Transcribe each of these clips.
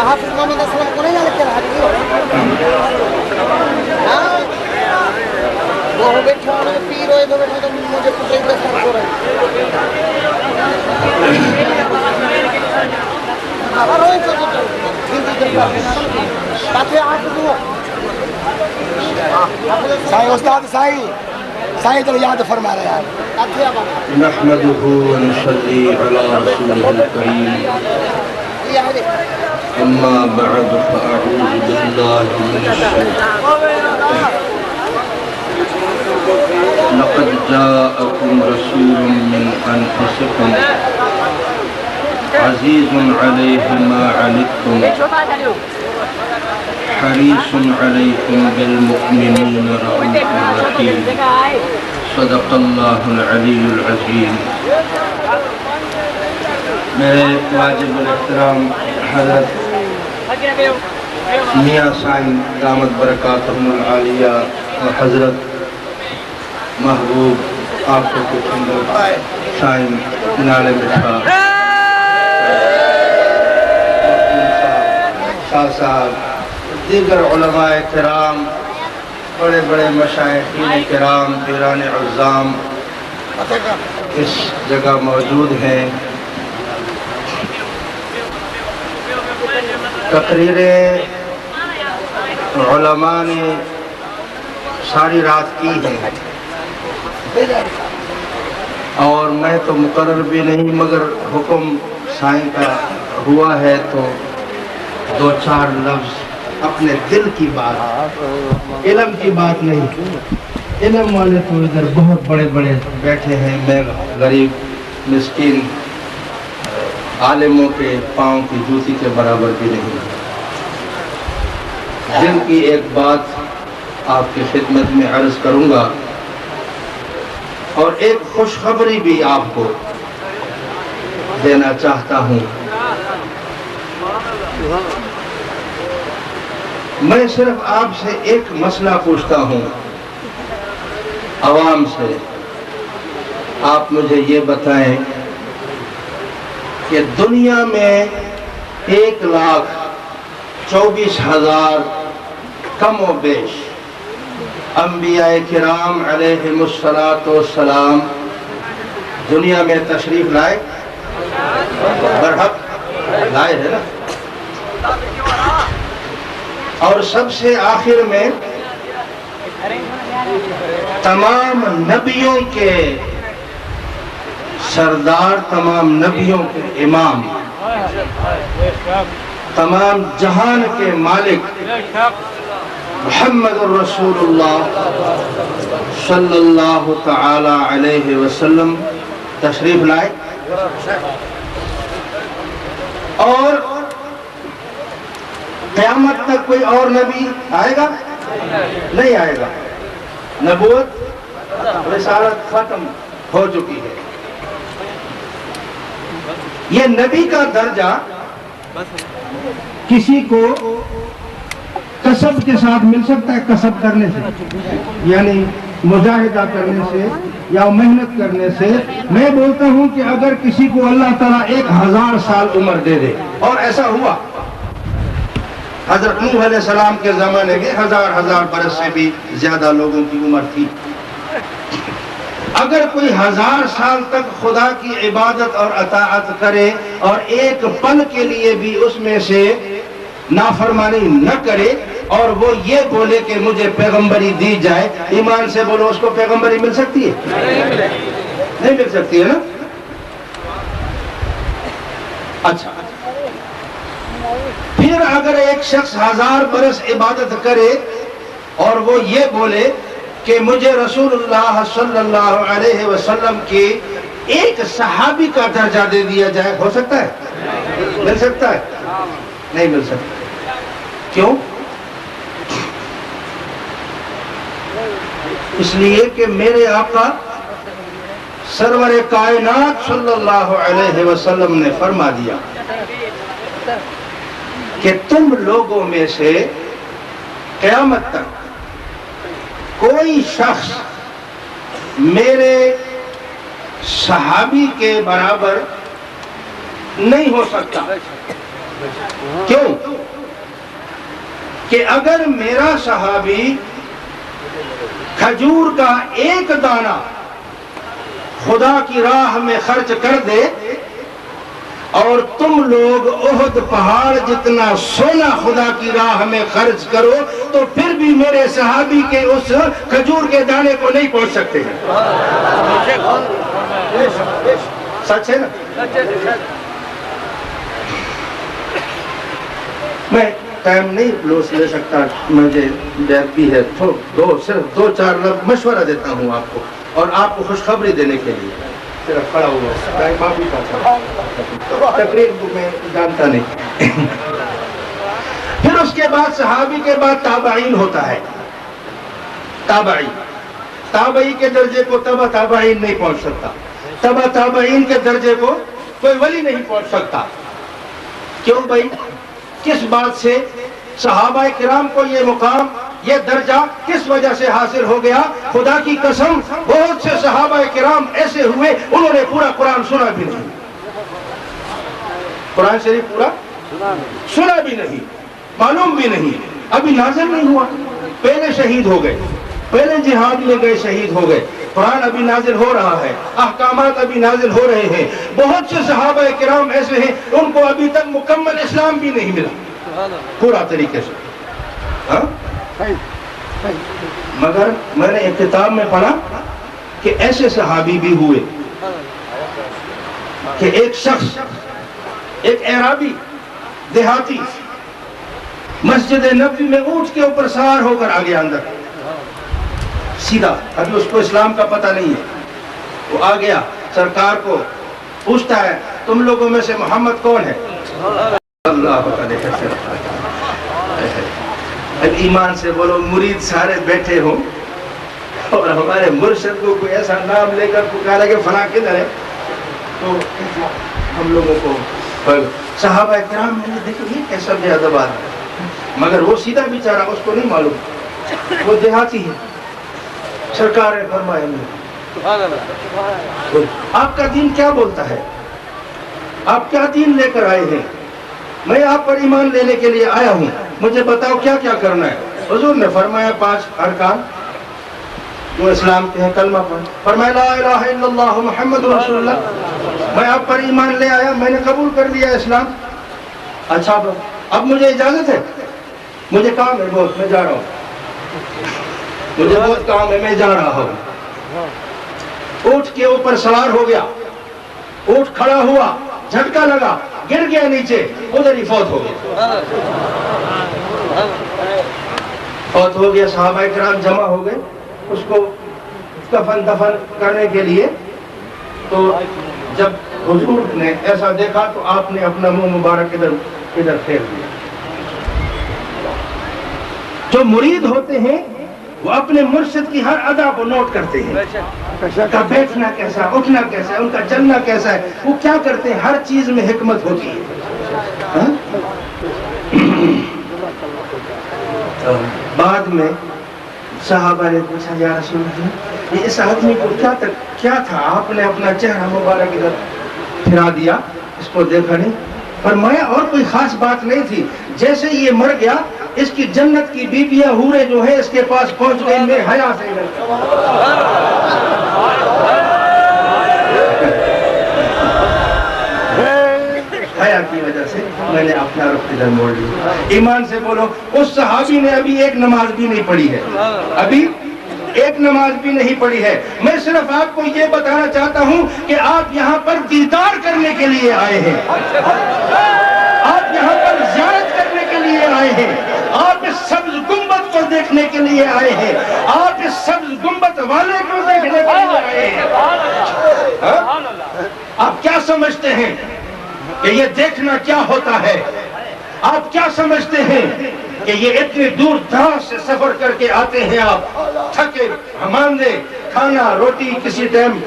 حافظ محمد اسلم کو نہیں لگتا وہ بیٹھا پیر ہوئے تو بیٹھا تو مجھے پوچھے دس ہو رہا سائی استاد سائی تو یاد فرما رہے ہیں نحمده ونصلي على رسوله الكريم أما بعد فأعوذ بالله من الشيطان لقد جاءكم رسول من أنفسكم عزيز عليه ما عنتم حريص عليكم بالمؤمنين رؤوف رحيم صدق اللہ العلی العظیم. میرے واجب الاحترام حضرت میاں سائن دامت برکاتہم العالیہ اور حضرت محبوب آپ کو کچھ اندر سائن نالے مٹھا شاہ صاحب دیگر علماء کرام بڑے بڑے مشائخین کرام پیران عظام اس جگہ موجود ہیں. تقریریں علماء نے ساری رات کی ہیں اور میں تو مقرر بھی نہیں مگر حکم سائن کا ہوا ہے تو دو چار لفظ اپنے دل کی بات علم کی بات نہیں. علم والے تو ادھر بہت بڑے بڑے بیٹھے ہیں میں غریب مسکین عالموں کے پاؤں کی جوتی کے برابر بھی نہیں. دل کی ایک بات آپ کی خدمت میں عرض کروں گا اور ایک خوشخبری بھی آپ کو دینا چاہتا ہوں. میں صرف آپ سے ایک مسئلہ پوچھتا ہوں عوام سے. آپ مجھے یہ بتائیں کہ دنیا میں 1,24,000 کم و بیش انبیاء کرام علیہم السلام دنیا میں تشریف لائے برحق لائے ہے نا. اور سب سے آخر میں تمام نبیوں کے سردار تمام نبیوں کے امام تمام جہان کے مالک محمد الرسول اللہ صلی اللہ تعالی علیہ وسلم تشریف لائے اور قیامت تک کوئی اور نبی آئے گا نہیں آئے گا. نبوت رسالت ختم ہو چکی ہے. یہ نبی کا درجہ کسی کو کسب کے ساتھ مل سکتا ہے, کسب کرنے سے یعنی مجاہدہ کرنے سے یا محنت کرنے سے. میں بولتا ہوں کہ اگر کسی کو اللہ تعالیٰ 1000 سال عمر دے دے اور ایسا ہوا حضرت نوح علیہ السلام کے زمانے میں 1000 برس سے بھی زیادہ لوگوں کی عمر تھی. اگر کوئی 1000 سال تک خدا کی عبادت اور اطاعت کرے اور ایک پل کے لیے بھی اس میں سے نافرمانی نہ کرے اور وہ یہ بولے کہ مجھے پیغمبری دی جائے, ایمان سے بولو اس کو پیغمبری مل سکتی ہے؟ نہیں مل سکتی ہے نا. اچھا پھر اگر ایک شخص 1000 برس عبادت کرے اور وہ یہ بولے کہ مجھے رسول اللہ صلی اللہ علیہ وسلم کے ایک صحابی کا درجہ دے دیا جائے, ہو سکتا ہے؟ مل سکتا ہے؟ نہیں مل سکتا. کیوں؟ اس لیے کہ میرے آقا سرور کائنات صلی اللہ علیہ وسلم نے فرما دیا کہ تم لوگوں میں سے قیامت تک کوئی شخص میرے صحابی کے برابر نہیں ہو سکتا. کیوں؟ کہ اگر میرا صحابی کھجور کا ایک دانہ خدا کی راہ میں خرچ کر دے اور تم لوگ احد پہاڑ جتنا سونا خدا کی راہ میں خرچ کرو تو پھر بھی میرے صحابی کے اس کھجور کے دانے کو نہیں پہنچ سکتے ہیں. سچ ہے نا؟ میں ٹائم نہیں لے سکتا, مجھے ڈر بھی ہے. صرف دو چار لفظ مشورہ دیتا ہوں آپ کو, اور آپ کو خوشخبری دینے کے لیے. صرف کھڑا ہوا تقریر کو میں جانتا نہیں. پھر اس کے بعد صحابی کے بعد تابعین ہوتا ہے. تابعی کے درجے کو تبع تابعین نہیں پہنچ سکتا. تبع تابعین کے درجے کو کوئی ولی نہیں پہنچ سکتا. کیوں بھائی؟ کس بات سے صحابہ کرام کو یہ مقام, یہ درجہ کس وجہ سے حاصل ہو گیا؟ خدا کی قسم بہت سے صحابہ کرام ایسے ہوئے انہوں نے پورا قرآن سنا بھی نہیں, قرآن شریف پورا سنا بھی نہیں, معلوم بھی نہیں, ابھی نازل نہیں ہوا, پہلے شہید ہو گئے, پہلے جہاد میں گئے شہید ہو گئے. قرآن ابھی نازل ہو رہا ہے, احکامات ابھی نازل ہو رہے ہیں. بہت سے صحابہ کرام ایسے ہیں ان کو ابھی تک مکمل اسلام بھی نہیں ملا پورا طریقے سے. مگر میں نے ایک کتاب میں پڑھا کہ ایسے صحابی بھی ہوئے کہ ایک شخص, ایک اعرابی دیہاتی مسجد نبوی میں اونٹ کے اوپر سوار ہو کر آ گیا اندر سیدھا. ابھی اس کو اسلام کا پتہ نہیں ہے. وہ آ گیا, سرکار کو پوچھتا ہے تم لوگوں میں سے محمد کون ہے؟ اللہ علیہ وسلم. ایمان سے بولو, مرید سارے بیٹھے ہوں اور ہمارے مرشد کو کوئی ایسا نام لے کر پکارا کہ فلاں کدھر ہے, تو ہم لوگوں کو صحابہ کرام نے دیکھو یہ کیسا بے ادب آدمی. مگر وہ سیدھا بیچارہ, اس کو نہیں معلوم, وہ دیہاتی ہے. سرکار نے فرمایا آپ کا دین کیا بولتا ہے, آپ کیا دین لے کر آئے ہیں؟ میں آپ پر ایمان لینے کے لیے آیا ہوں, مجھے بتاؤ کیا کیا کرنا ہے. حضور نے فرمایا 5 ارکان جو اسلام کے ہیں, کلمہ پڑھ. فرمایا لا الہ الا اللہ محمد رسول اللہ. میں آپ پر ایمان لے آیا, میں نے قبول کر لیا اسلام. اچھا اب مجھے اجازت ہے, مجھے کام ہے بہت, میں جا رہا ہوں, مجھے بہت کام ہے, میں جا رہا ہوں. اونٹ کے اوپر سوار ہو گیا, اونٹ کھڑا ہوا, جھٹکا لگا, گر گیا نیچے, ادھر ہی فوت ہو گیا. فوت ہو گیا. صحابہ کرام جمع ہو گئے اس کو کفن دفن کرنے کے لیے. تو جب حضور نے ایسا دیکھا تو آپ نے اپنا منہ مبارک ادھر پھیر دیا. جو مرید ہوتے ہیں وہ اپنے مرشد کی ہر ادا کو نوٹ کرتے ہیں, ان کا بیٹھنا کیسا, اٹھنا کیسا ہے, ان کا چلنا کیسا ہے, وہ کیا کرتے ہیں, ہر چیز میں حکمت ہوتی ہے. بعد میں صحابہ نے پوچھا یا رسول اللہ یہ اس آدمی کو کیا تھا, آپ نے اپنا چہرہ مبارک ادھر پھرا دیا, اس کو دیکھا نہیں. فرمایا اور کوئی خاص بات نہیں تھی, جیسے یہ مر گیا اس کی جنت کی بیویاں حوریں جو ہیں اس کے پاس پہنچ گئی, میں حیا سے حیا کی وجہ سے میں نے اپنا رخ ادھر موڑ لیا. ایمان سے بولو, اس صحابی نے ابھی ایک نماز بھی نہیں پڑھی ہے, ابھی ایک نماز بھی نہیں پڑھی ہے. میں صرف آپ کو یہ بتانا چاہتا ہوں کہ آپ یہاں پر دیدار کرنے کے لیے آئے ہیں, آپ یہاں پر زیارت کرنے کے لیے آئے ہیں, آپ اس سبز گنبد کو دیکھنے کے لیے آئے ہیں, آپ اس سبز گنبد والے کو دیکھنے کے لیے آئے ہیں. آپ کیا سمجھتے ہیں کہ یہ دیکھنا کیا ہوتا ہے؟ آپ کیا سمجھتے ہیں کہ یہ اتنے دور دراز سے سفر کر کے آتے ہیں, آپ تھکے ہماندے, کھانا روٹی کسی ٹائم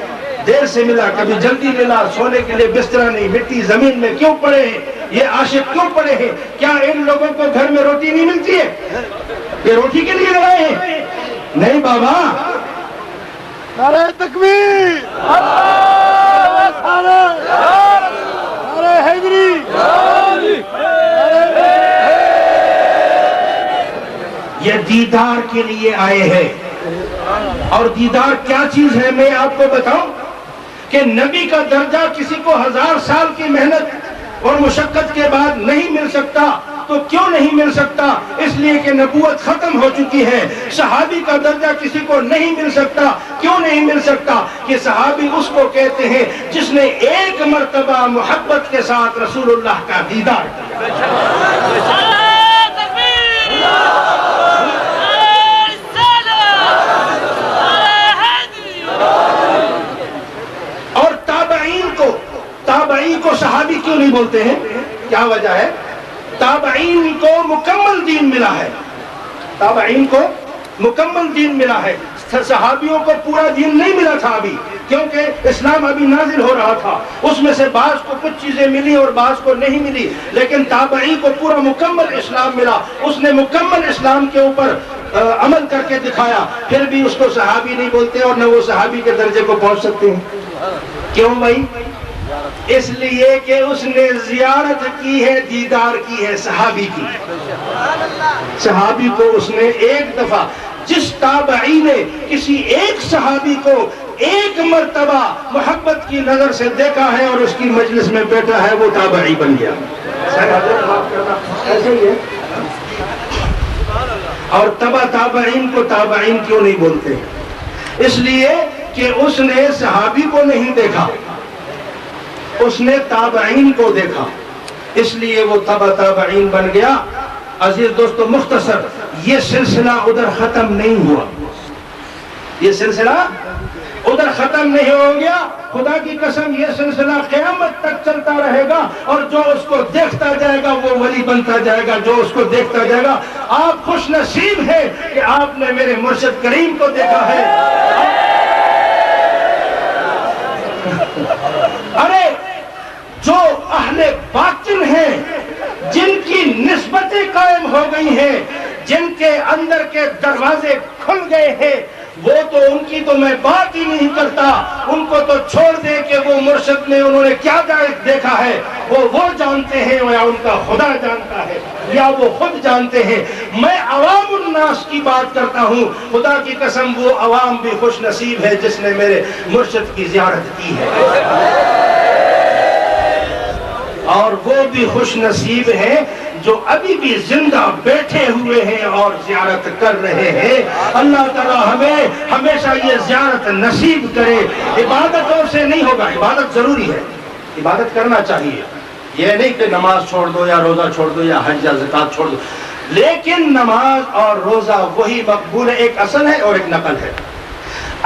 دیر سے ملا, کبھی جلدی ملا, سونے کے لیے بستر نہیں, مٹی زمین میں کیوں پڑے ہیں, یہ عاشق کیوں پڑے ہیں؟ کیا ان لوگوں کو گھر میں روٹی نہیں ملتی ہے؟ یہ روٹی کے لیے آئے ہیں؟ نہیں بابا، نعرہ تکبیر، نعرہ حیدری، یہ دیدار کے لیے آئے ہیں۔ اور دیدار کیا چیز ہے میں آپ کو بتاؤں کہ نبی کا درجہ کسی کو 1000 سال کی محنت اور مشقت کے بعد نہیں مل سکتا۔ تو کیوں نہیں مل سکتا؟ اس لیے کہ نبوت ختم ہو چکی ہے۔ صحابی کا درجہ کسی کو نہیں مل سکتا۔ کیوں نہیں مل سکتا؟ کہ صحابی اس کو کہتے ہیں جس نے ایک مرتبہ محبت کے ساتھ رسول اللہ کا دیدار کیا۔ اور تابعین کو صحابی کیوں نہیں بولتے ہیں؟ کیا وجہ ہے؟ تابعین کو مکمل دین ملا ہے۔ تابعین کو مکمل دین ملا ہے۔ صحابیوں کو پورا دین نہیں ملا تھا ابھی، کیونکہ اسلام ابھی نازل ہو رہا تھا۔ اس میں سے بعض کو کچھ چیزیں ملی اور بعض کو نہیں ملی، لیکن تابعی کو پورا مکمل اسلام ملا۔ اس نے مکمل اسلام کے اوپر عمل کر کے دکھایا، پھر بھی اس کو صحابی نہیں بولتے اور نہ وہ صحابی کے درجے کو پہنچ سکتے ہیں۔ کیوں بھائی؟ اس لیے کہ اس نے زیارت کی ہے، دیدار کی ہے صحابی کی۔ صحابی کو اس نے ایک دفعہ، جس تابعی نے کسی ایک صحابی کو ایک مرتبہ محبت کی نظر سے دیکھا ہے اور اس کی مجلس میں بیٹھا ہے، وہ تابعی بن گیا۔ ایسے ہی ہے۔ اور تبع تابعین کو تابعین کیوں نہیں بولتے؟ اس لیے کہ اس نے صحابی کو نہیں دیکھا، اس نے تابعین کو دیکھا، اس لیے وہ تبع تابعین بن گیا۔ عزیز دوستو، مختصر یہ سلسلہ ادھر ختم نہیں ہوا، یہ سلسلہ ادھر ختم نہیں ہو گیا۔ خدا کی قسم یہ سلسلہ قیامت تک چلتا رہے گا، اور جو اس کو دیکھتا جائے گا وہ ولی بنتا جائے گا، جو اس کو دیکھتا جائے گا۔ آپ خوش نصیب ہیں کہ آپ نے میرے مرشد کریم کو دیکھا ہے۔ ارے جو اہل باطن ہیں، جن کی نسبتیں قائم ہو گئی ہیں، جن کے اندر کے دروازے کھل گئے ہیں، وہ تو ان کی تو میں بات ہی نہیں کرتا۔ ان کو تو چھوڑ دے کہ وہ مرشد میں انہوں نے کیا دیکھا ہے، وہ جانتے ہیں، یا ان کا خدا جانتا ہے، یا وہ خود جانتے ہیں۔ میں عوام الناس کی بات کرتا ہوں۔ خدا کی قسم وہ عوام بھی خوش نصیب ہے جس نے میرے مرشد کی زیارت کی ہے، اور وہ بھی خوش نصیب ہیں جو ابھی بھی زندہ بیٹھے ہوئے ہیں اور زیارت کر رہے ہیں۔ اللہ تعالیٰ ہمیں ہمیشہ یہ زیارت نصیب کرے۔ عبادتوں سے نہیں ہوگا، عبادت ضروری ہے، عبادت کرنا چاہیے۔ یہ نہیں کہ نماز چھوڑ دو یا روزہ چھوڑ دو یا حج یا زکات چھوڑ دو، لیکن نماز اور روزہ وہی مقبول ہے۔ ایک اصل ہے اور ایک نقل ہے۔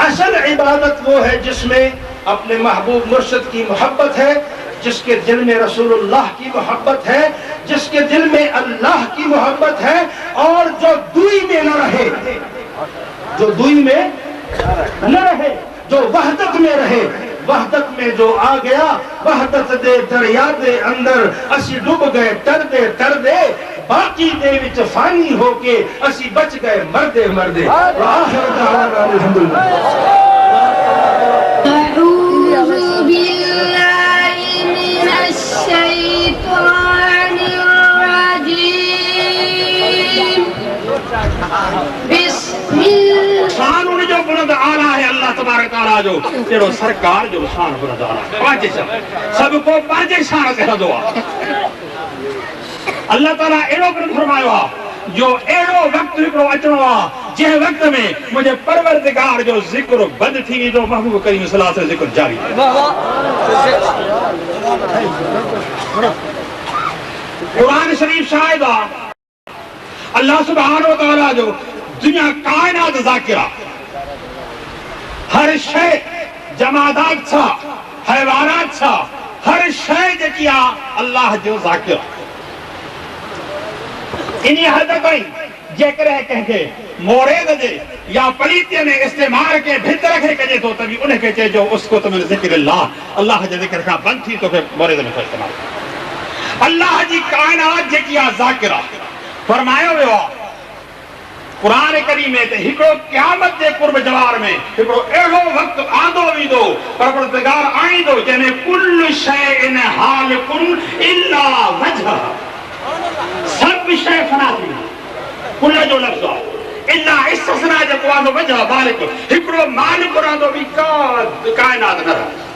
اصل عبادت وہ ہے جس میں اپنے محبوب مرشد کی محبت ہے، جس کے دل میں رسول اللہ کی محبت ہے، جس کے دل میں اللہ کی محبت ہے، اور جو دوئی میں نہ رہے، جو دوئی میں نہ رہے، جو وحدت میں رہے۔ وحدت میں جو آ گیا، وحدت دے دریا دے اندر اسی ڈوب گئے تردے تردے، باقی دے وچ فانی ہو کے اسی بچ گئے مردے مردے۔ وآخر دعوانا الحمدللہ۔ الشيطان الرجيم بسم الله شان انہیں جو بلند آلہ ہے اللہ تبارک تعالیٰ جو تیرو سرکار جو شان بلند آلہ ہے پانچے سب کو پانچے شان کہہ دو۔ اللہ تعالیٰ ایڑو بلند فرمائیو جو ایڑو وقت ہکڑو اچنو جہ وقت میں مجھے پروردگار جو ذکر بد تھی جو محبوب کریم صلی اللہ علیہ وسلم ذکر جاری ہے۔ قرآن شریف شاہد اللہ سبحانہ و تعالیٰ جو دنیا کائنات ذاکرہ ہر شے جمادات چھا حیوانات چھا ہر شے جکیا اللہ جو ذاکرہ انہی حد کوئی جیکر ہے کہہ کے مورد دے یا پلیتی نے استعمال کے بھتر رکھے کہے تو تبھی انہیں کہتے جو اس کو تمہیں ذکر اللہ جو ذکر کا بند تھی تو پھر مورد میں استعمال اللہ جی کائنات جکیا ذاکرہ فرمایا ہوئے قرآن کریم میں ہکڑو قیامت کے قرب جوار میں ہکڑو اڑو وقت آندو ویندو پروردگار آئیندو جنہیں کل شیء حالق الا وجہ سب شے فنا تھی کل جو لفظ الا استثناء جو آندو وجہ مالک ہکڑو مالک آندو بھی کائنات نہ رہا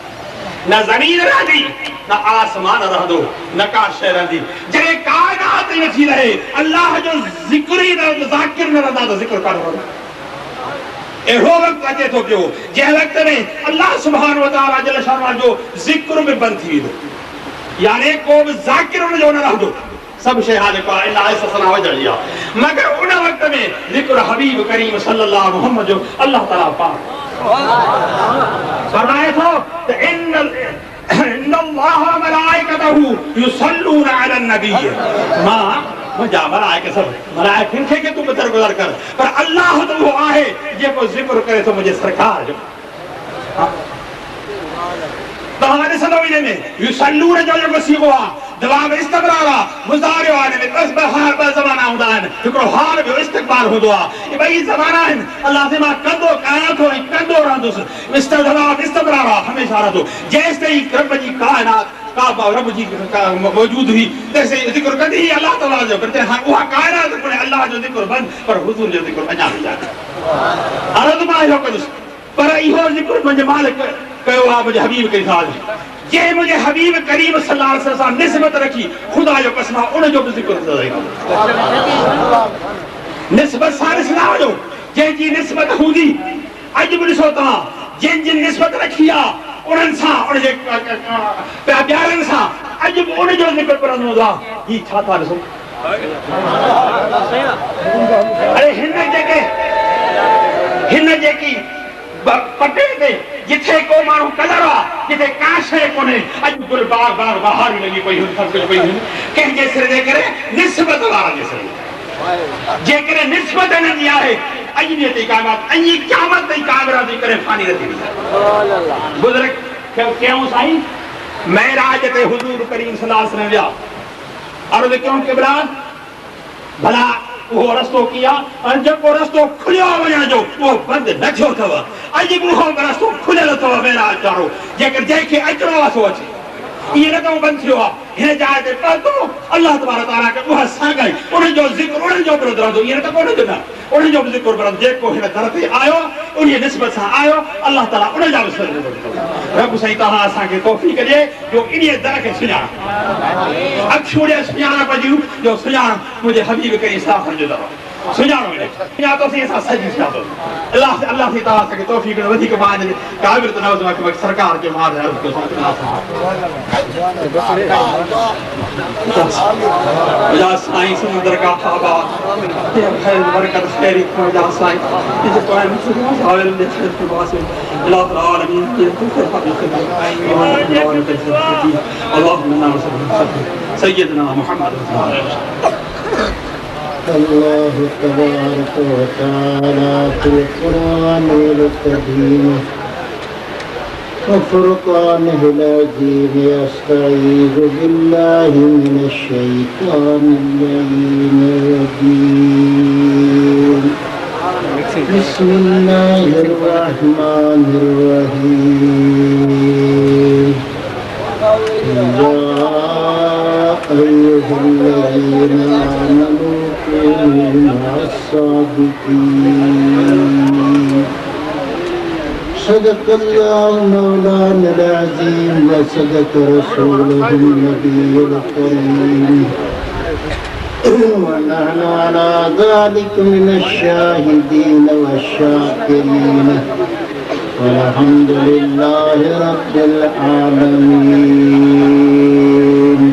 نہ زمین رہ دی نہ آسمان رہ دو نہ کاشے رہ دی جنہیں کائنات ہی نتھی رہے اللہ جو ذکری نہ ذاکر نہ رہا تو ذکر کر رہا ایہو وقت اچھے تو کیوں جہ وقت میں اللہ سبحانہ وتعالی جل شانہ جو ذکر میں بند تھی دو یعنی کو ذاکر جو نہ رہ دو سب شہادے کو اللہ استثناء وجہ لیا مگر انہ وقت میں ذکر حبیب کریم صلی اللہ محمد جو اللہ تعالیٰ پاک فرمائے تھا ان اللہ ملائکتہو یصلون علی النبی جا ملائکہ سب ملائکہ پھر تھے کہ تم بتر گزر کر پر اللہ تو وہ آئے یہ کو ذکر کرے تو مجھے سرکار جو بہانے صدوینے میں یصلون جو مسیح ہوا دوام استقرارا مزارے وانے میں تسبحار با زمانہ ہوتا ہے فکر حال بھی استقبال ہو دعا یہ بھئی زمانہ ہے اللہ سے ماں کندو کائنات ہو کندو راندو سے دوام استقرارا ہمیشہ رہا دو جیسے ہی رب جی کائنات کعبہ رب جی موجود ہوئی جیسے ذکر کر دی اللہ تعالیٰ جو کرتے ہیں وہ کائنات پر اللہ جو ذکر بند پر حضور جو ذکر انجام بھی جاتا عرض ماہ ہو قدس پر ایہو ذکر مجھے مالک کہو آپ مجھے حبیب کے ساتھ یہ مجھے حبیب کریم صلی اللہ علیہ وسلم نسبت رکھی خدا جو قسمہ انہیں جو ذکر دے گا نسبت سارس نہ ہو جن جی نسبت ہوں دی عجب نسوتا جن جن نسبت رکھیا انہن سا انہیں پیارن سا عجب انہیں جو ذکر پر انہوں دا یہ چھاتا رسو ارے ہن جے کی پٹے دے جتھے کو مانو کلرا جتھے کاشے کونے اج گل باغ باغ بہاری لگی پئی ہن سب کچھ پئی ہن کہ جیسے دے کرے نسبت والا جیسے جے کرے نسبت نہ دیا ہے اج بھی تے قیامت ائی قیامت تے کامرا دی کرے فانی رہتی بزرگ کیوں سائیں معراج تے حضور کریم صلی اللہ علیہ وسلم ویا عرض کیوں کہ بھلا وہ رستو کیا اور جب وہ رستو کھلیا وجہ جو وہ بند نہ چھو تھا عجیب وہ رستو کھلے لتو میرا چارو جے کہ اچڑو واسو اچھے یہ نہ تو بند تھیو ہن جائے تے پتو اللہ تبارک تعالی کے وہ ساگئی انہیں جو ذکر انہیں جو برد رہو یہ نہ تو کونے دینا انہیں جو ذکر برد جے کو ہن درتے آیو انہیں نسبت سے آیو اللہ تعالی انہیں جو سر رب سہی تہا اساں کے توفیق دے جو انہیں در کے سنا اب چھوڑے سنا پجو جو سنا مجھے حبیب کریم صلی اللہ علیہ وسلم سنجانو میں سنجا تو سی ایسا سجی سنجا تو اللہ سے تعالیٰ سے توفیق نے ودھی کے بعد کابر تو نوز وقت سرکار کے مہار ہے اس کو مجھا سائیں سمندر کا خوابات خیر برکت خیری مجھا سائیں جسے تو ہے مسلم ساویل نے خیر کے باسے اللہ العالمین کی خیر اللہم سیدنا محمد اللہ تبارک و تعالی فی القرآن الکریم وفرقانہ العظیم استعیذ باللہ من الشیطان اللعین الرجیم بسم اللہ الرحمن الرحیم أيها الذين آمنوا كونوا مع الصادقين صدق الله مولانا العظيم وصدق رسوله النبي الكريم ونحن على ذلك من الشاهدين والشاكرين والحمد لله رب العالمين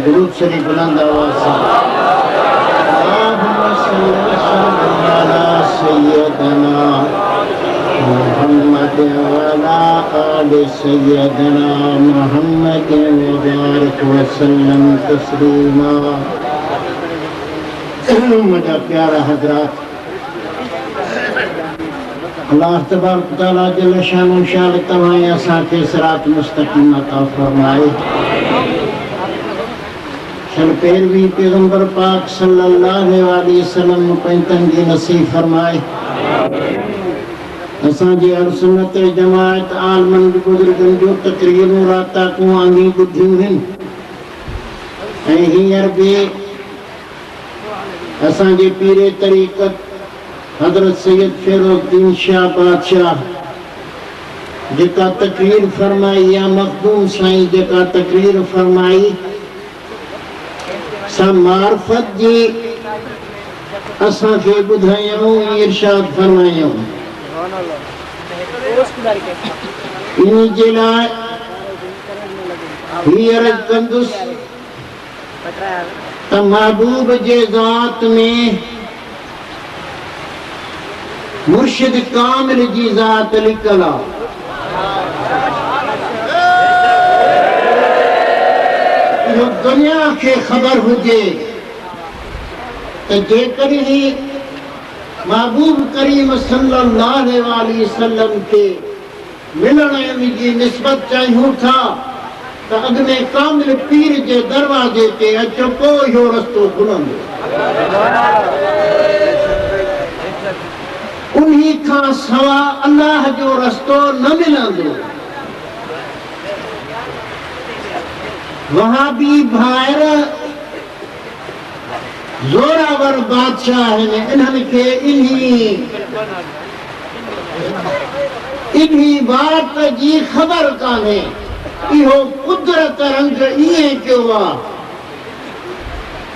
درود شریف بلند آواز سے اللهم صل وسلم على سيدنا محمد وعلى آل سيدنا محمد وبارك وسلم تسليما مجھا پیارا حضرات اللہ تبارک تعالیٰ جل شانہ انشاءاللہ تمہیں اساں کے صراط مستقیم عطا فرمائے سر پیروی پیغمبر پاک صلی اللہ علیہ وسلم پینتن کی نصیب فرمائے اساں جی اہل سنت جماعت عالمن بزرگن جو تقریر راتا کو آنگی بدھیوں ہیں ہی عربی اساں جی پیر طریقت حضرت سید فیروز الدین شاہ بادشاہ جکا تقریر فرمائی یا مخدوم سائیں جکا تقریر فرمائی سب معرفت جی اساں کے بدھائیوں ارشاد فرمائیوں انہی جلائے ہی عرض کندس تا محبوب جے ذات میں مرشد کامل جی ذات لکلا جو دنیا کے خبر ہو جے تو جے کری ہی محبوب کریم صلی اللہ علیہ وسلم کے ملنے میں جی نسبت چاہیوں تھا تو اگ میں کامل پیر جے دروازے کے اچھو کوئی ہو رستو کھلن دے انہی کا سوا اللہ جو رستو نہ ملن دے وہاں بھی بھائر زوراور بادشاہ ہیں انہوں کے انہی بات جی خبر کانے ایہو قدرت رنگ ایئے کیوں آ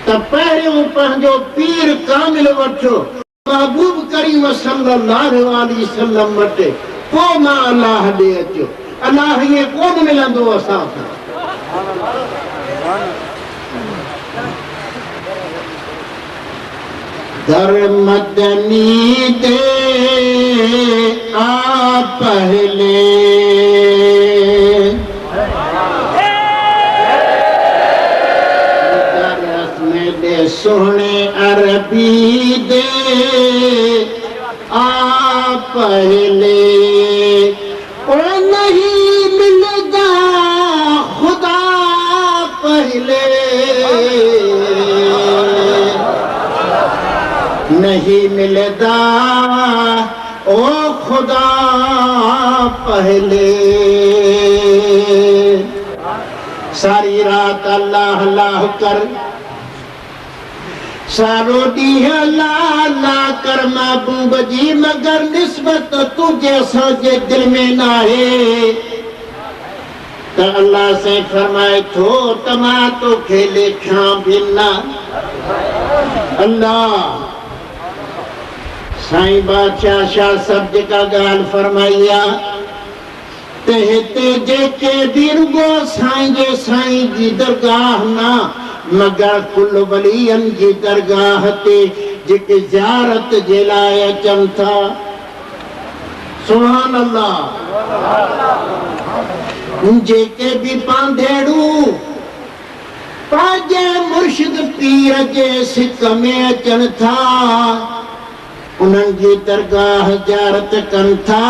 تا پہریوں پہنجو پیر کامل وٹھو محبوب کریم صلی اللہ علیہ وسلم وٹے کو ماں اللہ دے اچو اللہ یہ کون ملندو اساں در مدنی دے آ پہلے در رسم دے سونے عربی دے آ پہلے او نہیں ملدا خدا پہلے نہیں ملدا او خدا پہلے ساری رات اللہ اللہ کر سارو دی اللہ اللہ کر محبوب جی مگر نسبت تجھے سوچے دل میں نہ ہے تو اللہ سے فرمائے تو تما تو کھیلے کھان بھینا اللہ سائیں بادشاہ شاہ سب جگہ گال فرمائیا تہتے جے کے درگو سائیں جے سائیں جی درگاہ نا مگر کل ولین جی درگاہ تے جک زیارت جلائے چمتا سبحان اللہ جے کے بھی پاندھیڑو پاجے مرشد پیر جے سکھ میں چن تھا انہوں کی درگاہ زیارت کن تھا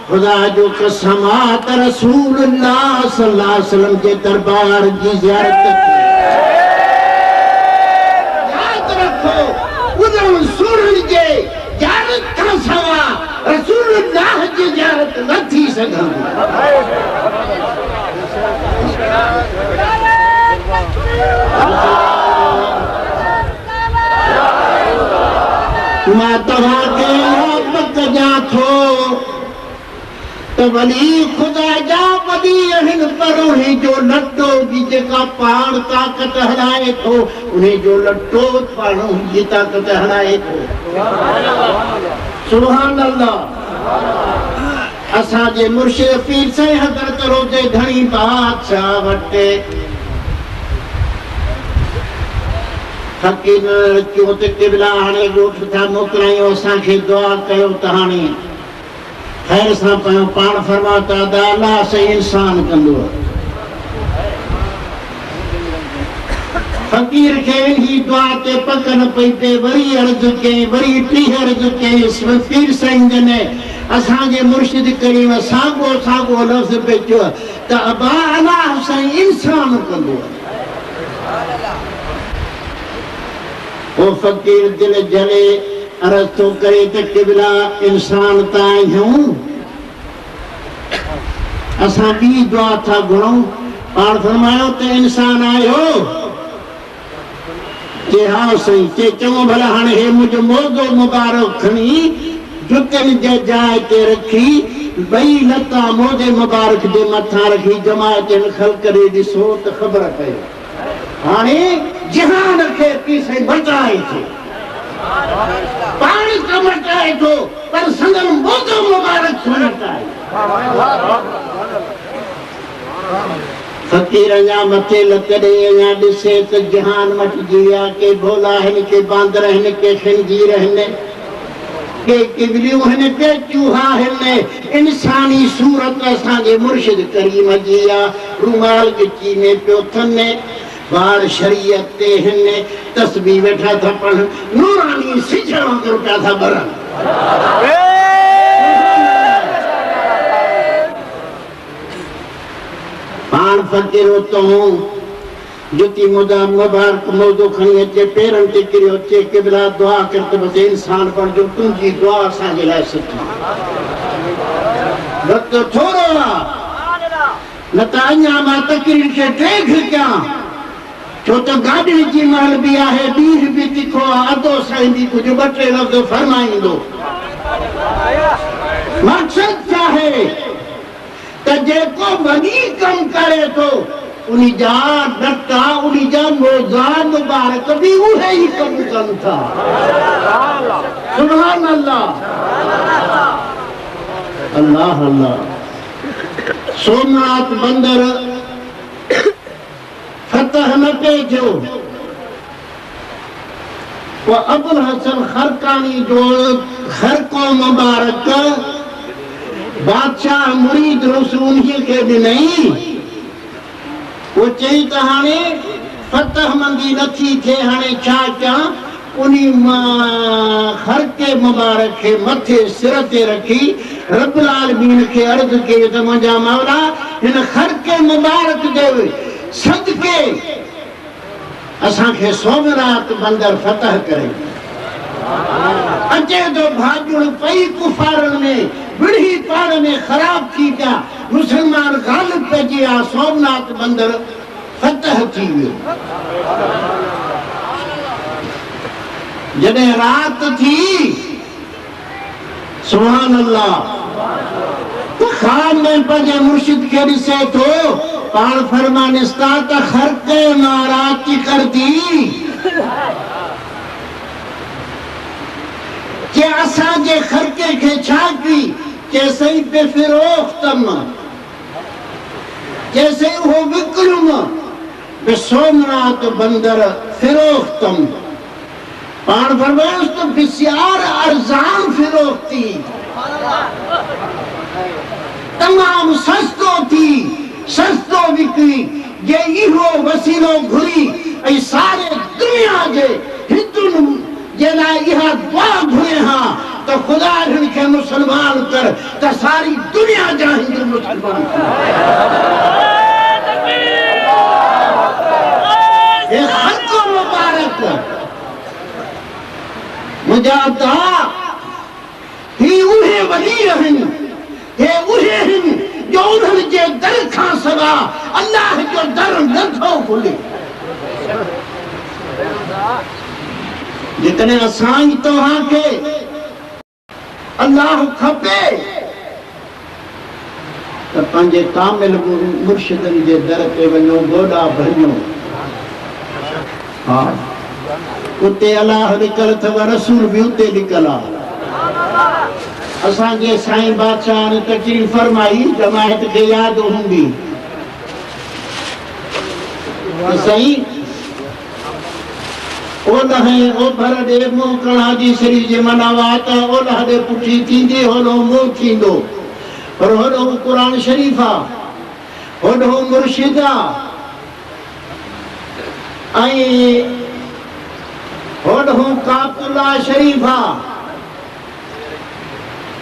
خدا جو قسمات رسول اللہ صلی اللہ علیہ وسلم کے دربار کی زیارت کی یاد رکھو انہوں سورن کے زیارت کا سوا رسول اللہ کی زیارت نہ تھی سکھا میں تہاں کے محبت جا تھو تو ولی خدا جا ولی اہن پر انہیں جو لٹو کی جگہ پاڑ طاقت ہلائے تھو انہیں جو لٹو پاڑوں کی طاقت ہلائے تھو سبحان اللہ اساں جے مرشد پیر سے حضرت روزے گھنی بادشاہ وٹے حقین رچو تے قبلہ آنے روٹ تھا موکلائیوں اساں کے دعا کہو تہانی خیر ساں پہوں پان فرماتا دا اللہ سے انسان کندو فقیر کے انہی دعا تے پکن پئی پہ وری عرض کے وری ٹی عرض کے اس فقیر سنگ نے اساں جے مرشد کریم ساگو لفظ پہ چو تا ابا اللہ سے انسان کندو وہ فقیر دل جلے عرض تو کرے تے قبلہ انسان تائیں ہوں اساں بھی دعا تھا گھنوں اور فرمایا تے انسان آئے ہو کہ ہاں صحیح تے چوں بھلا ہانے ہے مجھے موضوع مبارک کھنی جتن جے جائے تے رکھی بئی لتا موضوع مبارک دے متھا رکھی جماعت خلق کرے دی سوت خبر کہے ہانے جہان رکھے پیسے بچائے تھے پانی کا بچائے تو پر سنگن موضوع مبارک سنتا ہے فقیر انجا متھے لکڑے انجا ڈسے تو جہان مٹ گیا کہ بھولا ہن کے باندر ہن کے خنزیر ہن کہ قبلیوں ہن کے چوہا ہن انسانی صورت اساں جے مرشد کریم جیا رومال کے چینے پیوتھن نے بار شریعت تے ہن تسبیح بیٹھا تھا پڑھ نورانی سجھڑوں کے رکھا تھا برن پان فقیر ہوتا ہوں جتی مدام مبارک موضوع کھنی اچھے پیرن ٹکری اچھے قبلہ دعا کرتے بس انسان پر جو تم کی دعا سانجے لائے سکتا وقت تھوڑا نتائیاں ماں تکریر کے دیکھ کیا چھوٹا گاڑی جی محل بھی آئے بیش بھی تکھو آدھو سائن بھی کچھ بٹے لفظ فرمائیں دو مقصد کیا ہے کہ جے کو بنی کم کرے تو انہی جا ڈٹا انہی جا موزان مبارک بھی وہے ہی کم کم تھا سبحان اللہ اللہ اللہ سومنات بندر فتح نہ پیجو وہ ابو الحسن خرقانی جو خرقو مبارک بادشاہ مرید رسول ہی کے بھی نہیں وہ چاہی تہانے فتح مندی نتھی تھے ہانے چاچا انہی خرق مبارک کے متھے سرتے رکھی رب العالمین کے عرض کے تمجا مولا ان خرق مبارک دے صدقے اساں کے سومنات بندر فتح کریں اچھے تو بھاجڑ پئی کفارن میں بڑھی پاڑ میں خراب کی کیا مسلمان غالب پہ جیا سومنات بندر فتح کی جنہیں رات تھی سبحان اللہ خان میں پجے مرشد کے رسے تو پان فرمانستا تا خرق مارات کی کر دی کہ اساں جے خرقے کے چھاکی کیسے ہی پہ فروختم کیسے ہی ہو وکرم بے سومنات بندر فروختم پان فرمانس تو بسیار ارزان فروختی تمام سستو تھی سستو وکری یہ ایہو وسیلوں گھری ای سارے دنیا جے ہندن جیلا یہاں دعا گھرے ہاں تو خدا رن کے مسلمان کر تو ساری دنیا جا ہندن مسلمان کر یہ خلق مبارک مجاہدہ ہی اوہے ولی رہن یہ اوہے ہن جو انہوں جے در کھان سوا اللہ جو در نتھو کھلے جتنے اسائیں تو ہاں کے اللہ کھپے تو پنجے کامل مرشدن جے در پہ ونو گوڑا بھنو ہاں اتے اللہ نکل تھا رسول بھی اتے نکلا اساں جے سائیں بادشاہ نے تقریر فرمائی جماعت کے یاد ہوں گی صحیح اولا ہے او بھر دے مو کڑا دی سری جے مناواتا اولا دے پٹھی تیندے ہولو مو تیندو اور ہولو قرآن شریفہ ہولو مرشدہ آئی ہولو کاپ اللہ شریفہ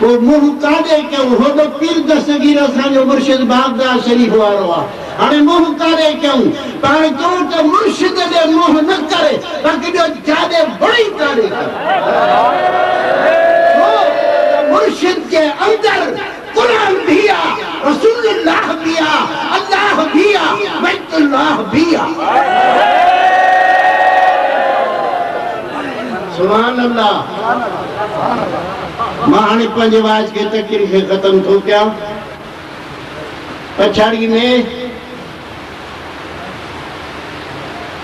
وہ منہ کاڑے کہ ہولو پیر دستگیر اساں جو مرشد بھاگدہ شریف واروا ہمیں موہ کرے کیوں پر جو کہ مرشد دے موہ نہ کرے بلکہ جو جادے بڑی کرے مرشد کے اندر قرآن بھیا رسول اللہ بھیا اللہ بھیا بیت اللہ بھیا سبحان اللہ مہانے پنج واج کے تقریر سے ختم تو کیا پچھاڑی میں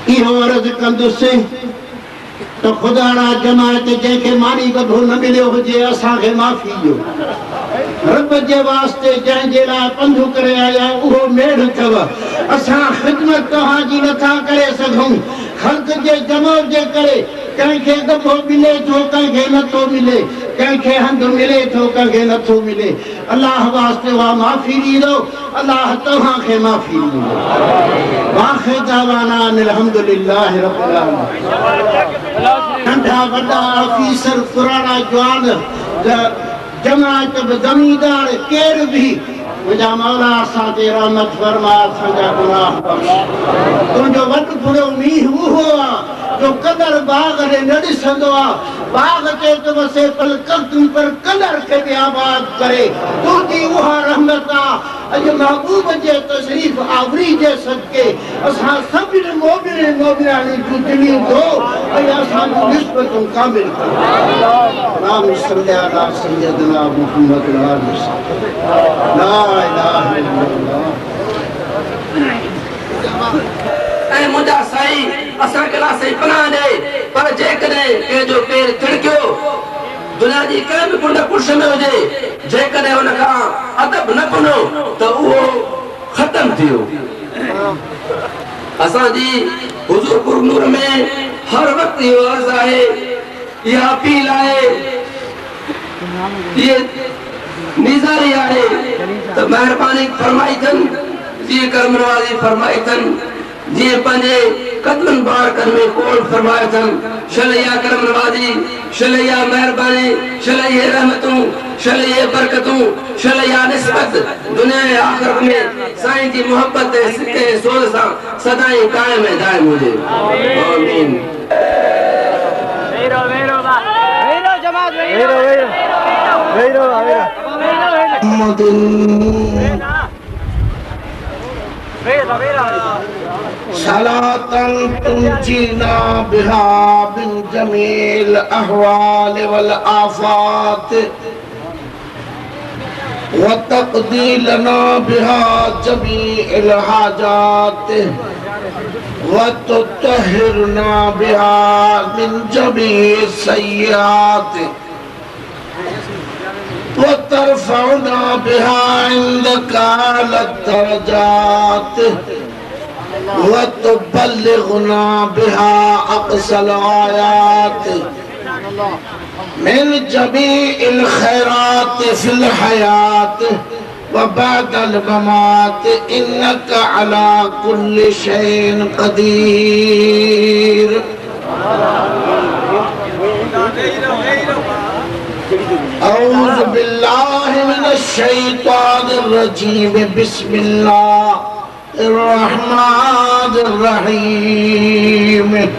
ایہو عرض کندو سے تو خدا را جماعت جے کے مانی بدھو نہ ملے ہو جے اساں کے معافی جو رب جے واسطے جائیں جے لائے پندھو کرے آیا وہ میڑ تھوا اساں خدمت تہاں جی نتھا کرے سگھوں خلق جے جمع جے کرے کہیں کے دبو ملے تو کہیں کے نہ تو ملے کہیں کے ہند ملے تو کہیں کے نہ تو ملے اللہ واسطے وہ معافی دی دو اللہ تہاں کے معافی دی دو واخر دعوانا الحمدللہ رب العالمین ننڈا بڑا آفیسر قرآن جوان جماعت زمیندار کیر بھی مجھا مولا سا تیرا رحمت فرما سنجا گناہ بخش تو جو وٹ پڑو میہ وہ ہوا جو قدر باغ نے نڑی سندوا باغ کے تو بسے تم پر قدر کے بھی آباد کرے تو دی وہاں رحمتا اج محبوب جے تشریف آوری جے صدقے اساں سب مومنانی جو دلی دو اے اساں نسبت کامل کر نام صلی اللہ علیہ سیدنا محمد لا الہ الا اللہ اے مجھا سائی اساں کلا سے پناہ دے پر جے کنے کہ جو پیر تھڑکیو دنیا جی کہیں بھی کنڈا کچھ میں ہو جائے جے کنے انہاں کا ادب نہ کنو تو وہ ختم تھیو اساں جی حضور پر نور میں ہر وقت یہ عرض آئے یہ اپیل آئے یہ نیزاری آئے تو مہربانی فرمائی تن یہ کرم نوازی فرمائی تن جی پنجے قدمن بار کرنے کول فرمایا تھا شلیا کرم نوازی شلیا مہربانی شلیا رحمتوں شلیا برکتوں شلیا نسبت دنیا آخر میں سائن کی محبت سکے سول سا صدائیں قائم ہے دائم مجھے آمین ویرو جماعت ویرو صلاة تنجينا بها من جميع الأهوال والآفات وتقضي لنا بها جميع الحاجات وتطهرنا بها من جميع السيئات وترفعنا بها عندك على الدرجات وتبلغنا بها أقصى الغايات من جميع الخيرات في الحياة وبعد الممات إنك على كل شيء قدير أعوذ بالله من الشيطان الرجيم بسم الله الرحمن الرحيم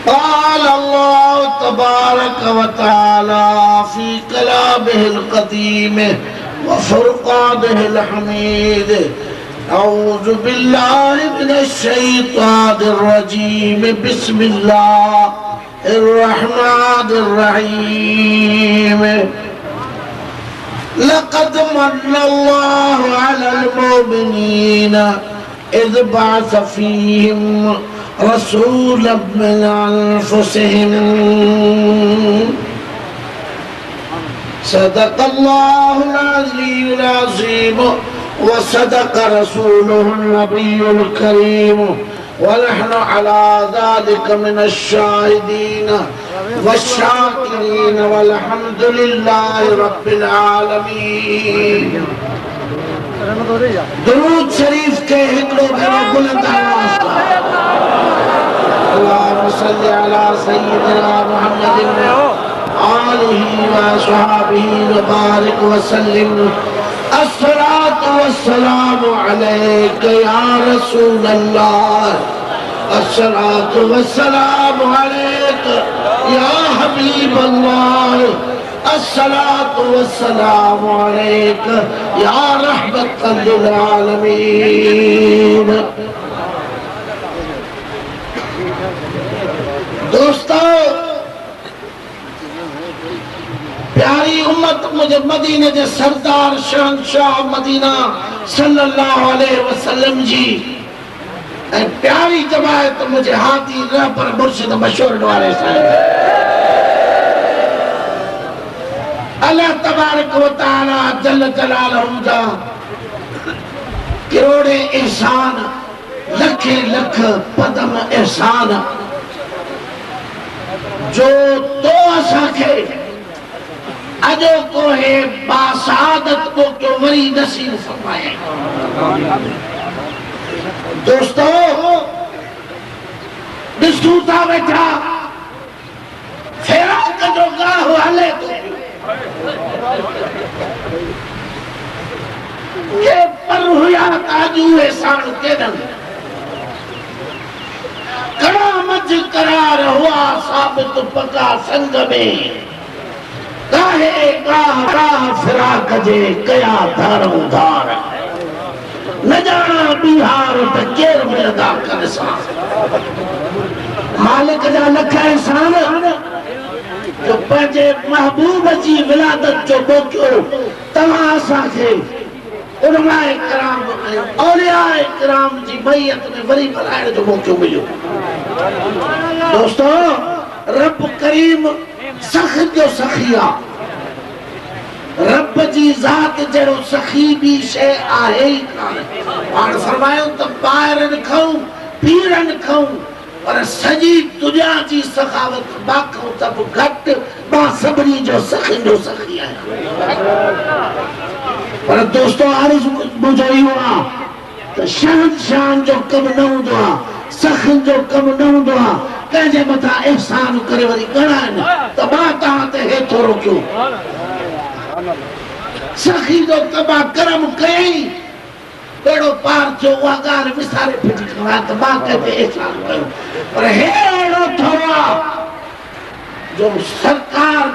قال الله تبارك وتعالى في كلامه القديم وفرقانه الحميد أعوذ بالله من الشيطان الرجيم بسم الله الرحمن الرحيم لقد من الله على المؤمنين إذ بعث فيهم رسولا من أنفسهم صدق الله العلي العظيم وصدق رسوله النبي الكريم ونحن على ذلك من الشاهدين والشاكرين والحمد لله رب العالمين درود شریف کے ہکڑے بھرے بلند آواز اللہم صلی علی سیدنا محمد آلہ و صحابہ وبارک وسلم الصلاة والسلام عليك يا رسول الله الصلاة والسلام عليك يا حبيب الله الصلاة والسلام عليك يا رحمة للعالمين دوستو پیاری امت مجھے مدینہ کے سردار شہنشاہ مدینہ صلی اللہ علیہ وسلم جی پیاری جماعت مجھے ہاتھی راہ پر مرشد مشہور ڈوارے صاحب اللہ تبارک و تعالی جل جلالہ جا کروڑے احسان لکھے لکھ پدم احسان جو تو اسا کے اجو کو ہے باسعادت کو کیوں وری نصیب فرمائے دوستو دستوتا بیٹھا فیراق جو گاہ حالے تو یہ پر ہویا تاجو احسان کے دن کڑا مجھ قرار ہوا ثابت پکا سنگ میں گاہے گاہ فراق جے کیا دھاروں دھار نہ جانا بیہار تکیر میں ادا کر سان مالک جا لکھا احسان جو پنجے محبوب جی ولادت جو موقعو تمہاں آسا کے علماء کرام اولیاء کرام جی میت میں وری بلائے جو موقعو ملیو دوستو رب کریم سخت جو سخیہ رب جی ذات جڑو سخی بھی شے آئے ہی کھانے اور فرمائیوں تو باہرن کھاؤں پیرن کھاؤں اور سجی دنیا جی سخاوت باکھوں تب گھٹ با صبری جو سخی ہے اور دوستو عرض مجھوئی ہوا تو شان جو کم نہ دعا سخن جو کم نہ دعا کہجے بتا احسان کرے وری گڑھائن تو بات آتے ہیں تھوڑو کیوں سخی جو تبا کرم کئی بیڑو پار جو واگار مسارے پھٹی کھڑا تو بات کہتے احسان کرو اور ہیڑو تھوڑا جو سرکار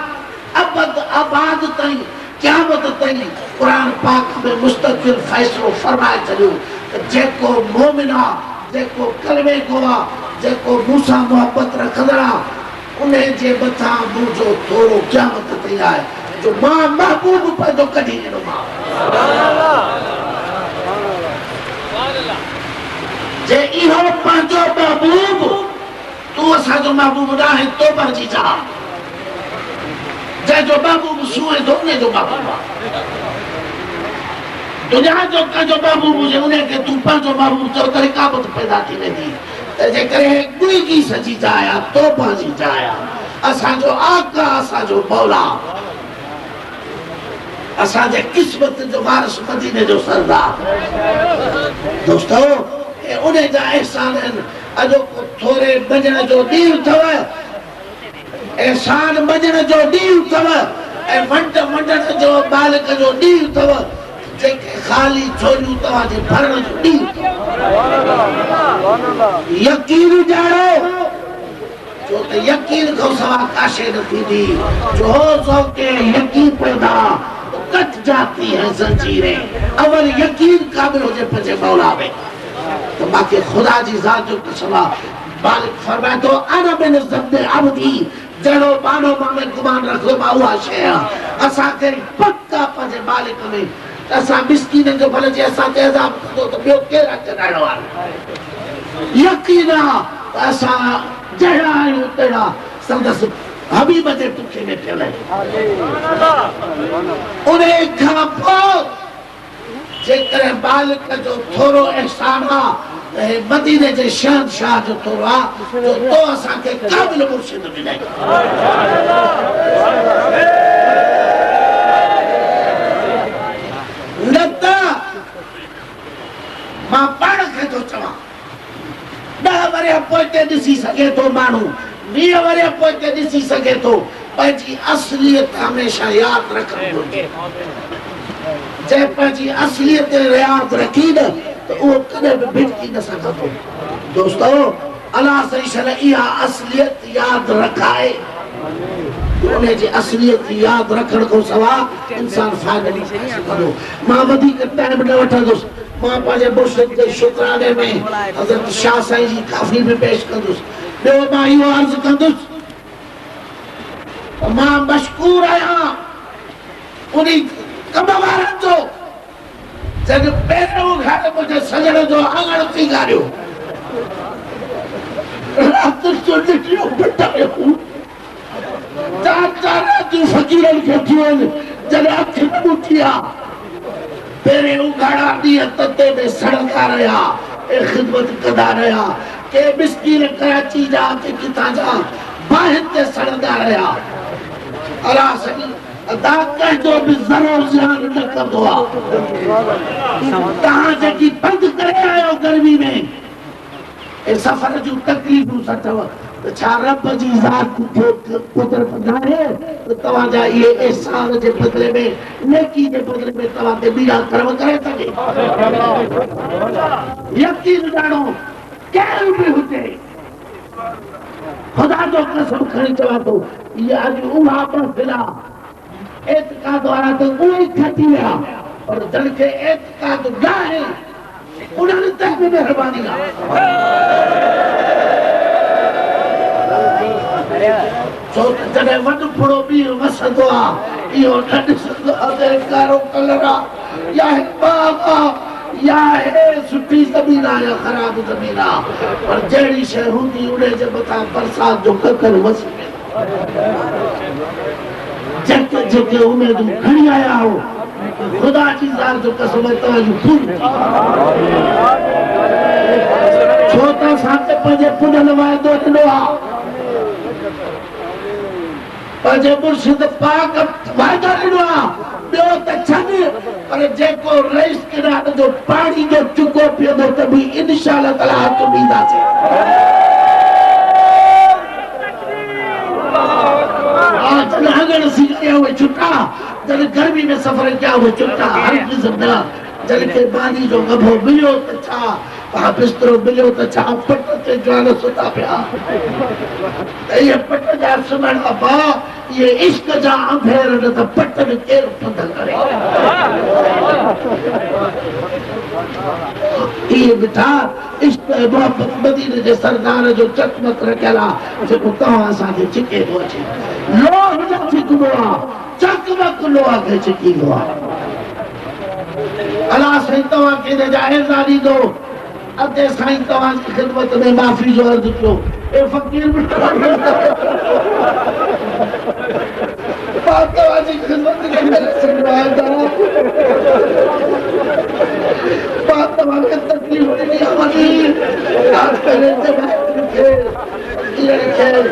ابد آباد تائیں قیامت تائیں قرآن پاک میں مستقل فیصلو فرمائے چلیو جے کو مومنہ جے کو کلمے گوا جے کو موسیٰ محبت رکھدرا انہیں جے بتا جو تھوڑو قیامت تائیں آئے جو ماں محبوب پر جو کڑھی نو ماں جے ایہو پانچو محبوب تو اسا جو محبوب نہ ہے تو پر جی جا جے جو محبوب سوئے دھونے جو محبوب دنیا جو کا جو محبوب مجھے انہیں کہ تو پانچو محبوب جو طریقابت پیدا تھی میں دی جے کرے گوئی کی سجی جایا تو پر جی جایا اسا جو آقا اسا جو مولا اسا جے قسمت جو وارث مدینے جو سردار دوستو انہیں جا احسان ہے اجو کو تھوڑے بجن جو دیو تھوے احسان بجن جو دیو تھوے منڈن جو بالک جو دیو تھوے جے خالی چھوڑیو تھوا جے بھرن جو دیو یقین جاڑو جو یقین کو سوا کاشے نتی دی جو ہو سو کے یقین پیدا کٹ جاتی ہیں زنجیریں اول یقین قابل ہو جائے پجے مولا میں تو باقی خدا جی ذات جو کسوا بالک فرمائے تو انا من الزبد عبدی جڑو بانو مامے گمان رکھو با ہوا شیعہ اسا کری پکا پجے بالک میں اسا مسکین جو بھلے جی اسا کے عذاب دو تو بیو کیرا چڑھاڑو آن یقینا اسا جڑا آئیو تیڑا سندس حبیب جے تکھے میں پھیلے انہیں کھا پاؤ جے کرے بالک جو تھورو احسانا مدینے جے شہنشاہ جو تھورا جو تو اسا کے قابل مرشد ملے نتا ماں پڑھ کے تو چوا نہ ورے پوچھتے دسی سکے تو مانو نہیں ورے پوچھتے دسی سکے تو پہنچی اصلیت ہمیشہ یاد رکھنے جے پنجی اصلیت ریاض رکھی نا تو وہ کدے بھی بھٹکی نہ سکتا تو دوستو اللہ صحیح شرعیہ اصلیت یاد رکھائے انہیں جی اصلیت یاد رکھن کو سوا انسان فائدہ نہیں سکتا ماں ودی کے ٹائم نہ وٹھا دوست ماں پاجے مرشد کے شکرانے میں حضرت شاہ سائی جی کافی میں پیش کر دوست بیو ماں ہیو عرض کر دوست ماں مشکور آیا انہیں کموارن جو جب پیروں گھاڑے مجھے سجڑے جو آنگڑ تھی گاڑیوں راتر جو لکھیوں بٹھائے ہوں چاچارا جو فقیرن کے تھیون جنہیں اکھے پوٹیا پیرے اگھاڑا دیا تتے میں سڑکا رہا اے خدمت کدا رہا کہ مسکین کراچی جا کے کتا جا باہر تے سڑکا رہا اللہ سنی ادا کہہ دو بھی ضرور زیان نہ کر دعا تہاں جگی بند کرے آئے ہو گرمی میں اے سفر جو تکلیف ہو سکتا ہوا تو چھا رب جی ذات پتر پدھائے تو توجہ یہ احسان جے بدلے میں نیکی جے بدلے میں توجہ بیڑا کرم کرے تکے یقین جانو کہل بھی ہوتے خدا جو قسم کھڑی چوا تو یہ آج اوہا پر فلا اعتقاد وارا تو اوہی کھٹی لیا اور جن کے اعتقاد گا ہے انہوں نے تک میں مہربانی گا جنہیں وڈ پھڑو بیر مسدوا یہ ڈھڈ سکتا ادھر کارو کلرا یا ہے باغا یا ہے سٹھی زمینہ یا خراب زمینہ اور جیڑی شہروں کی انہیں جب بتا برسات جو کر وسیع جب کہ امید کھڑی آیا ہو خدا چیزار جو قسم توجہ پھول چھوٹا ساتھ پجے پنل وائے دو دنوا پجے مرشد پاک وائدہ دنوا بیو تچھنی پر جے کو رئیس کے نام جو پانی جو چکو پیو دو تبھی انشاءاللہ تعالیٰ تو بیدہ سے آج ناگر سیکھے ہوئے چھٹا جل گرمی میں سفر کیا ہوئے چھٹا ہر قسم نہ جل کے بانی جو گبھو ملیو تچھا وہاں بسترو ملیو تچھا پٹا تے جوانا ستا پیا یہ پٹا جا سمن ابا یہ عشق جا آنبھیر نتا پٹا میں کیر پندہ کرے یہ بٹھا عشق محبت مدینہ جے سردار جو چکمت رکھلا جو کتاواں ساتھے چکے دو چھے لوہ جا چکموا چکمت لوہ کے چکی ہوا اللہ سہی تواں کے دے جائے زانی دو ادھے سہی تواں کی خدمت میں معافی جو عرض کیوں اے فقیر بٹھا بات تواں کی خدمت کے میرے سنوائے دا بات تواں کے تکلیف نہیں آمدی آج پہلے جب ہے یہ خیر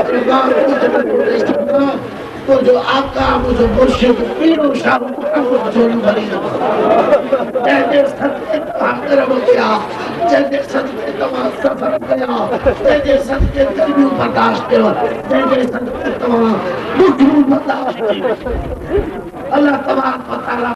ربان کو تو جو آقا مجھے مرشد پیرو شاہ کو جھولو بھری نہ جہدے صدقے تمام کرم کیا جہدے صدقے تمام سفر گیا جہدے صدقے گرمیوں برداشت کیا جہدے صدقے تمام مٹھوں برداشت کیا اللہ تبارک و تعالیٰ